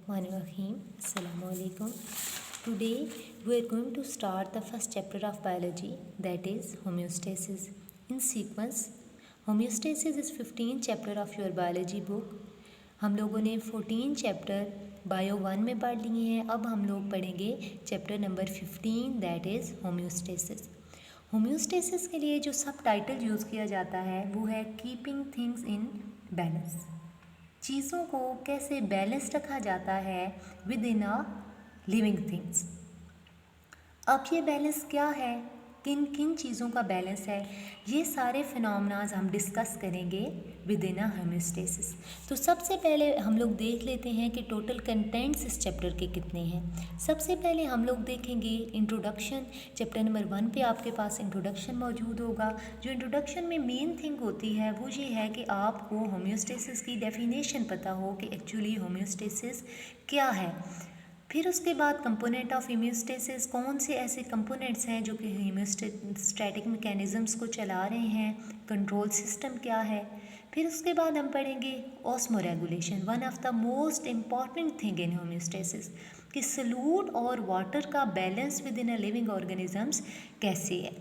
Bismillahirrahmanirrahim. Assalamu alaikum. Today we are going to start the first chapter of biology, that is homeostasis. In sequence, homeostasis is 15th chapter of your biology book. हम लोगों ने 14 chapter bio 1 में पढ़ लिए हैं. अब हम लोग पढ़ेंगे chapter number 15, that is homeostasis. Homeostasis के लिए जो सब टाइटल यूज़ किया जाता है वो है कीपिंग थिंग्स इन बैलेंस. चीज़ों को कैसे बैलेंस रखा जाता है with in a living things. अब ये बैलेंस क्या है, किन किन चीज़ों का बैलेंस है, ये सारे फिनोमेनाज हम डिस्कस करेंगे विद इन अ होम्योस्टेसिस. तो सबसे पहले हम लोग देख लेते हैं कि टोटल कंटेंट्स इस चैप्टर के कितने हैं. सबसे पहले हम लोग देखेंगे इंट्रोडक्शन. चैप्टर नंबर 1 पे आपके पास इंट्रोडक्शन मौजूद होगा. जो इंट्रोडक्शन में मेन थिंग होती है वो ये है कि आपको होम्योस्टेसिस की डेफिनेशन पता हो कि एक्चुअली होम्योस्टेसिस क्या है. फिर उसके बाद कंपोनेंट ऑफ होम्योस्टेसिस, कौन से ऐसे कंपोनेंट्स हैं जो कि होम्योस्टैटिक मैकेनिज़म्स को चला रहे हैं, कंट्रोल सिस्टम क्या है. फिर उसके बाद हम पढ़ेंगे osmoregulation, one of the most important thing in homeostasis, कि सॉल्यूट और वाटर का balance with in a living organisms कैसे है.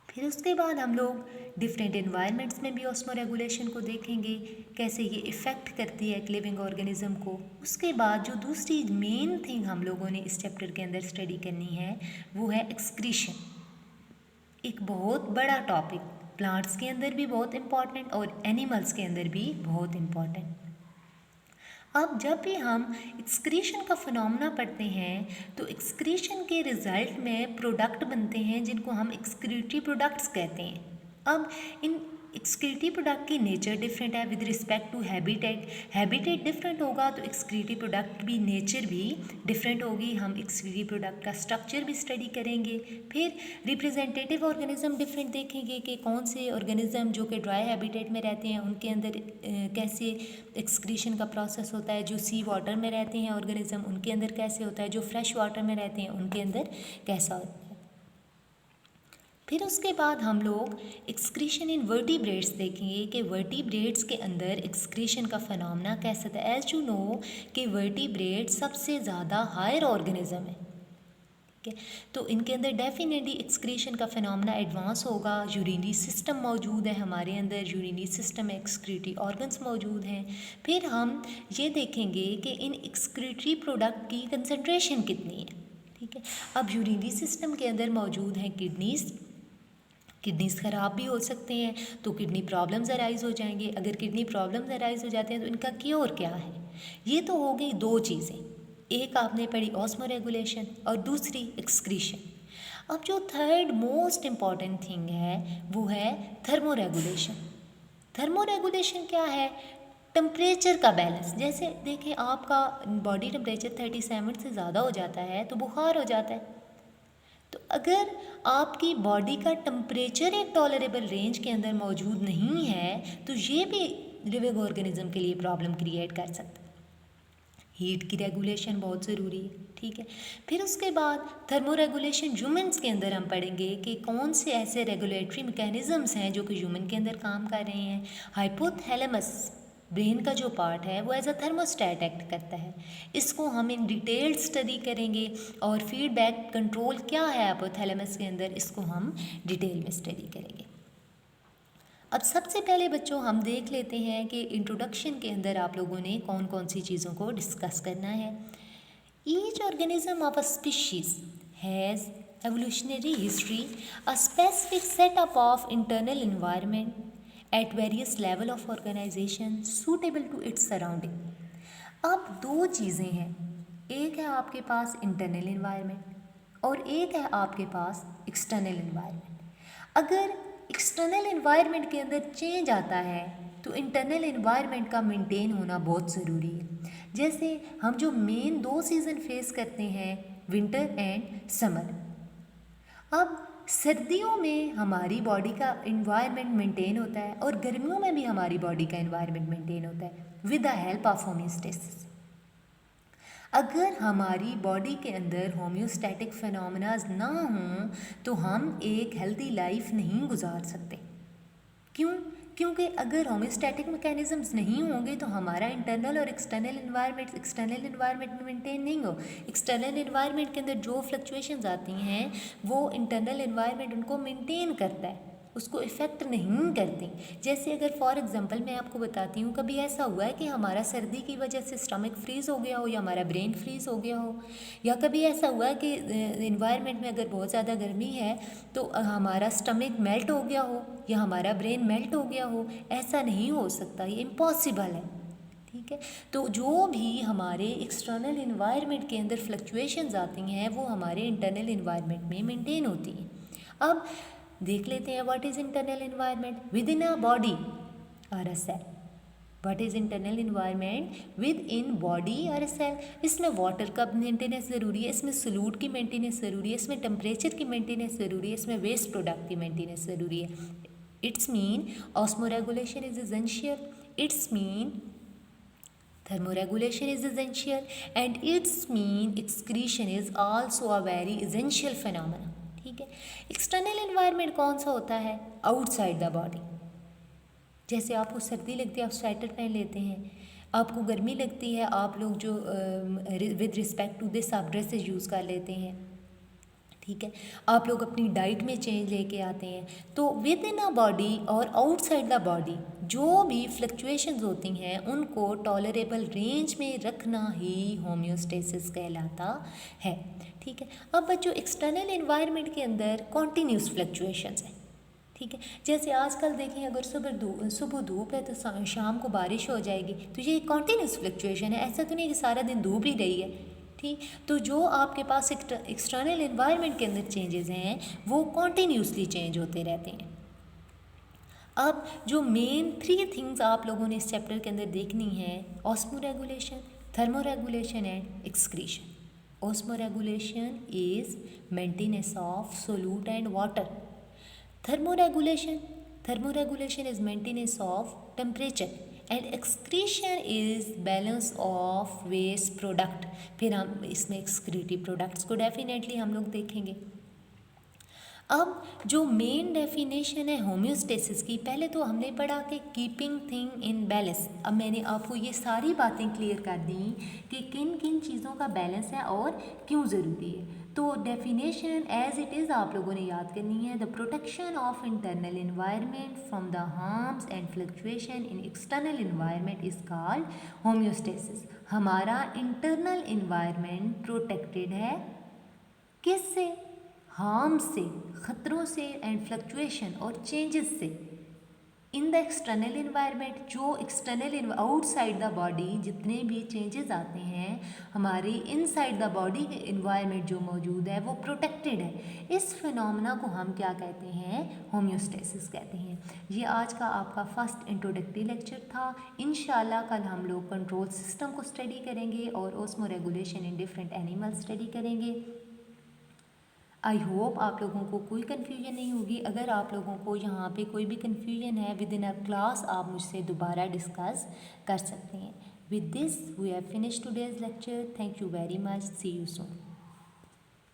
फिर उसके बाद हम लोग डिफरेंट इन्वायरमेंट्स में भी ऑस्मोरेगुलेशन को देखेंगे, कैसे ये इफ़ेक्ट करती है एक लिविंग ऑर्गेनिज्म को. उसके बाद जो दूसरी मेन थिंग हम लोगों ने इस चैप्टर के अंदर स्टडी करनी है वो है एक्सक्रीशन. एक बहुत बड़ा टॉपिक, प्लांट्स के अंदर भी बहुत इम्पॉर्टेंट और एनिमल्स के अंदर भी बहुत इम्पॉर्टेंट. अब जब भी हम एक्सक्रीशन का फिनोमेना पढ़ते हैं तो एक्सक्रीशन के रिज़ल्ट में प्रोडक्ट बनते हैं जिनको हम एक्सक्रीटरी प्रोडक्ट्स कहते हैं. अब इन एक्सक्रीटरी प्रोडक्ट की नेचर डिफरेंट है with respect to habitat. Habitat different होगा तो एक्सक्रीटरी प्रोडक्ट भी नेचर भी डिफरेंट होगी. हम एक्सक्रीटरी प्रोडक्ट का स्ट्रक्चर भी स्टडी करेंगे. फिर रिप्रेजेंटेटिव ऑर्गेनिज्म डिफरेंट देखेंगे कि कौन से ऑर्गेनिज्म जो कि ड्राई हैबिटेट में रहते हैं उनके अंदर कैसे एक्सक्रीशन का प्रोसेस होता है, जो सी वाटर में रहते हैं ऑर्गेनिज्म उनके अंदर कैसे होता है, जो फ्रेश वाटर में रहते हैं उनके अंदर कैसा होता है. फिर उसके बाद हम लोग एक्सक्रीशन इन वर्टिब्रेट्स देखेंगे कि वर्टिब्रेट्स के अंदर एक्सक्रीशन का फिनोमेना कैसा था. एज यू नो कि वर्टिब्रेट सबसे ज़्यादा हायर ऑर्गेनिज्म है, ठीक है. तो इनके अंदर डेफिनेटली एक्सक्रीशन का फिनोमेना एडवांस होगा. यूरिनरी सिस्टम मौजूद है हमारे अंदर, यूरिनरी सिस्टम में एक्सक्रीटरी ऑर्गन्स मौजूद हैं. फिर हम ये देखेंगे कि इन एक्सक्रीटरी प्रोडक्ट की कंसंट्रेशन कितनी है, ठीक है. अब यूरिनरी सिस्टम के अंदर मौजूद हैं किडनीज़ ख़राब भी हो सकते हैं तो किडनी प्रॉब्लम्स अराइज़ हो जाएंगे. अगर किडनी प्रॉब्लम्स अराइज़ हो जाते हैं तो इनका क्योर क्या है. ये तो हो गई दो चीज़ें, एक आपने पढ़ी ऑस्मोरेगुलेशन और दूसरी एक्सक्रीशन. अब जो थर्ड मोस्ट इम्पॉर्टेंट थिंग है वो है थर्मोरेगुलेशन. थर्मोरेगुलेशन क्या है, टेम्परेचर का बैलेंस. जैसे देखें आपका बॉडी टेम्परेचर 37 से ज़्यादा हो जाता है तो बुखार हो जाता है. तो अगर आपकी बॉडी का टेम्परेचर एक टॉलरेबल रेंज के अंदर मौजूद नहीं है तो ये भी लिविंग ऑर्गेनिज्म के लिए प्रॉब्लम क्रिएट कर सकता है. हीट की रेगुलेशन बहुत ज़रूरी है, ठीक है. फिर उसके बाद थर्मोरेगुलेशन ह्यूमन्स के अंदर हम पढ़ेंगे कि कौन से ऐसे रेगुलेटरी मैकेनिज़म्स हैं जो कि ह्यूमन के अंदर काम कर रहे हैं. हाइपोथैलेमस, ब्रेन का जो पार्ट है वो एज अ थर्मोस्टैट एक्ट करता है. इसको हम इन डिटेल्ड स्टडी करेंगे. और फीडबैक कंट्रोल क्या है हाइपोथैलेमस के अंदर, इसको हम डिटेल में स्टडी करेंगे. अब सबसे पहले बच्चों हम देख लेते हैं कि इंट्रोडक्शन के अंदर आप लोगों ने कौन कौन सी चीज़ों को डिस्कस करना है. Each organism of a species has evolutionary history, a specific setup of internal environment at various level of organization suitable to its surrounding. अब दो चीज़ें हैं, एक है आपके पास इंटरनल इन्वायरमेंट और एक है आपके पास एक्सटर्नल इन्वायरमेंट. अगर एक्सटर्नल इन्वायरमेंट के अंदर चेंज आता है तो इंटरनल इन्वायरमेंट का मेंटेन होना बहुत ज़रूरी है. जैसे हम जो मेन दो सीज़न फेस करते हैं, विंटर एंड समर. अब सर्दियों में हमारी बॉडी का इन्वायरमेंट मेंटेन होता है और गर्मियों में भी हमारी बॉडी का इन्वायरमेंट मेंटेन होता है with the help of homeostasis. अगर हमारी बॉडी के अंदर होम्योस्टैटिक फिनोमेनाज ना हों तो हम एक हेल्दी लाइफ नहीं गुजार सकते. क्यों? क्योंकि अगर होम्योस्टैटिक मैकेनिज़म्स नहीं होंगे तो हमारा इंटरनल और एक्सटर्नल इन्वायरमेंट मेंटेन नहीं हो। एक्सटर्नल इन्वायरमेंट के अंदर जो फ्लक्चुएशंस आती हैं वो इंटरनल इन्वायरमेंट उनको मेंटेन करता है, उसको इफ़ेक्ट नहीं करती। जैसे अगर फॉर एग्जांपल मैं आपको बताती हूँ, कभी ऐसा हुआ है कि हमारा सर्दी की वजह से स्टमक फ्रीज़ हो गया हो या हमारा ब्रेन फ्रीज़ हो गया हो, या कभी ऐसा हुआ है कि इन्वायरमेंट में अगर बहुत ज़्यादा गर्मी है तो हमारा स्टमक मेल्ट हो गया हो या हमारा ब्रेन मेल्ट हो गया हो। ऐसा नहीं हो सकता, ये इम्पॉसिबल है। ठीक है, तो जो भी हमारे एक्सटर्नल इन्वायरमेंट के अंदर फ्लक्चुएशंस आती हैं वो हमारे इंटरनल इन्वायरमेंट में मेंटेन होती हैं। अब देख लेते हैं what is internal environment within a body और a cell. What is internal environment within body और सेल। इसमें वाटर का मेंटेनेंस ज़रूरी है, इसमें सॉल्यूट की मेंटेनेंस ज़रूरी है, इसमें टेम्परेचर की मेंटेनेंस ज़रूरी है, इसमें वेस्ट प्रोडक्ट की मेंटेनेंस ज़रूरी है। It's mean osmoregulation is essential, it's mean thermoregulation is essential, and its mean excretion is also a very essential phenomena। ठीक है, एक्सटर्नल इन्वायरमेंट कौन सा होता है? Outside the body. जैसे आपको सर्दी लगती है आप स्वेटर पहन लेते हैं, आपको गर्मी लगती है आप लोग जो विद रिस्पेक्ट टू दिस आप ड्रेसेस यूज़ कर लेते हैं। ठीक है, आप लोग अपनी डाइट में चेंज लेके आते हैं। तो विद इन अ बॉडी और आउटसाइड द बॉडी जो भी फ्लक्चुएशंस होती हैं उनको टॉलरेबल रेंज में रखना ही होम्योस्टेसिस कहलाता है। ठीक है, अब बच्चों एक्सटर्नल इन्वायरमेंट के अंदर कॉन्टीन्यूस फ्लक्चुएशंस हैं। ठीक है, जैसे आजकल देखें अगर सुबह धूप है तो शाम को बारिश हो जाएगी, तो ये कॉन्टीन्यूस फ्लक्चुएशन है। ऐसा तो नहीं कि सारा दिन धूप ही रही है। ठीक, तो जो आपके पास एक्सटर्नल इन्वायरमेंट के अंदर चेंजेस हैं वो कॉन्टीन्यूसली चेंज होते रहते हैं। अब जो मेन 3 थिंग्स आप लोगों ने इस चैप्टर के अंदर देखनी है, osmoregulation, thermoregulation and excretion. Osmoregulation is maintenance of solute and water. Thermoregulation is maintenance of temperature, and excretion is balance of waste product। फिर हम इसमें excretive products को डेफिनेटली हम लोग देखेंगे। अब जो मेन डेफिनेशन है होम्योस्टेसिस की, पहले तो हमने पढ़ा कि कीपिंग थिंग इन बैलेंस। अब मैंने आपको ये सारी बातें क्लियर कर दी कि किन किन चीज़ों का बैलेंस है और क्यों ज़रूरी है। तो डेफिनेशन एज इट इज़ आप लोगों ने याद करनी है। The protection of internal environment from the harms and fluctuation in external environment is called homeostasis. हमारा इंटरनल इन्वायरमेंट प्रोटेक्टेड है किससे? हार्म से, ख़तरों से एंड फ्लक्चुएशन और चेंजेस से इन द एक्सटर्नल इन्वायरमेंट। जो एक्सटर्नल आउटसाइड द बॉडी जितने भी चेंजेस आते हैं हमारी इनसाइड द बॉडी के इन्वायरमेंट जो मौजूद है वो प्रोटेक्टेड है। इस फिनोमेना को हम क्या कहते हैं? होम्योस्टेसिस कहते हैं। ये आज का आपका फर्स्ट इंट्रोडक्टरी लेक्चर था। इंशाल्लाह कल हम लोग कंट्रोल सिस्टम को स्टडी करेंगे और osmoregulation in different animal study करेंगे। आई होप आप लोगों को कोई कन्फ्यूजन नहीं होगी। अगर आप लोगों को यहाँ पे कोई भी कन्फ्यूजन है विद इन अ क्लास आप मुझसे दोबारा डिस्कस कर सकते हैं। With this we have finished today's lecture. Thank you very much. See you soon.